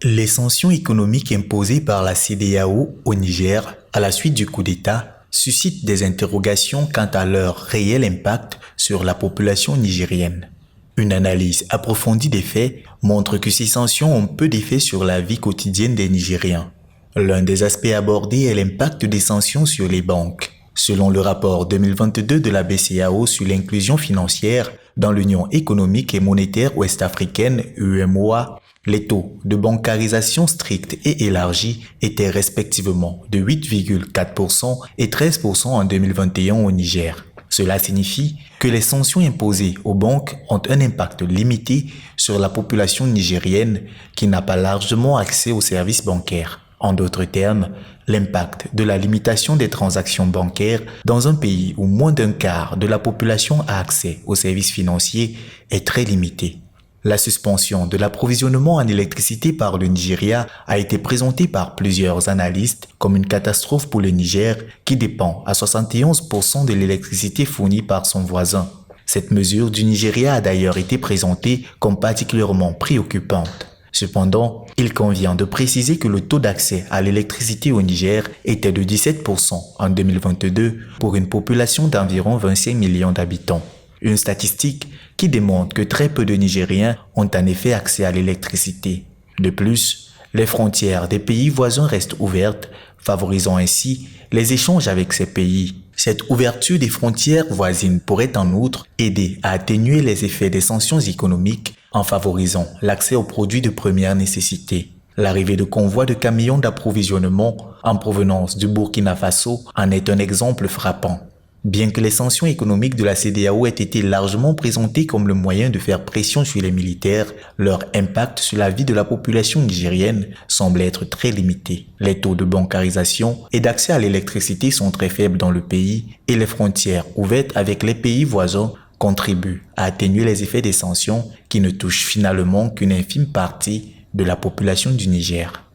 Les sanctions économiques imposées par la CEDEAO au Niger à la suite du coup d'État suscitent des interrogations quant à leur réel impact sur la population nigérienne. Une analyse approfondie des faits montre que ces sanctions ont peu d'effet sur la vie quotidienne des Nigériens. L'un des aspects abordés est l'impact des sanctions sur les banques. Selon le rapport 2022 de la BCEAO sur l'inclusion financière dans l'Union économique et monétaire ouest-africaine UEMOA, les taux de bancarisation stricts et élargis étaient respectivement de 8,4% et 13% en 2021 au Niger. Cela signifie que les sanctions imposées aux banques ont un impact limité sur la population nigérienne qui n'a pas largement accès aux services bancaires. En d'autres termes, l'impact de la limitation des transactions bancaires dans un pays où moins d'un quart de la population a accès aux services financiers est très limité. La suspension de l'approvisionnement en électricité par le Nigeria a été présentée par plusieurs analystes comme une catastrophe pour le Niger qui dépend à 71% de l'électricité fournie par son voisin. Cette mesure du Nigeria a d'ailleurs été présentée comme particulièrement préoccupante. Cependant, il convient de préciser que le taux d'accès à l'électricité au Niger était de 17% en 2022 pour une population d'environ 25 millions d'habitants. Une statistique qui démontre que très peu de Nigériens ont en effet accès à l'électricité. De plus, les frontières des pays voisins restent ouvertes, favorisant ainsi les échanges avec ces pays. Cette ouverture des frontières voisines pourrait en outre aider à atténuer les effets des sanctions économiques en favorisant l'accès aux produits de première nécessité. L'arrivée de convois de camions d'approvisionnement en provenance du Burkina Faso en est un exemple frappant. Bien que les sanctions économiques de la CEDEAO aient été largement présentées comme le moyen de faire pression sur les militaires, leur impact sur la vie de la population nigérienne semble être très limité. Les taux de bancarisation et d'accès à l'électricité sont très faibles dans le pays et les frontières ouvertes avec les pays voisins contribuent à atténuer les effets des sanctions qui ne touchent finalement qu'une infime partie de la population du Niger.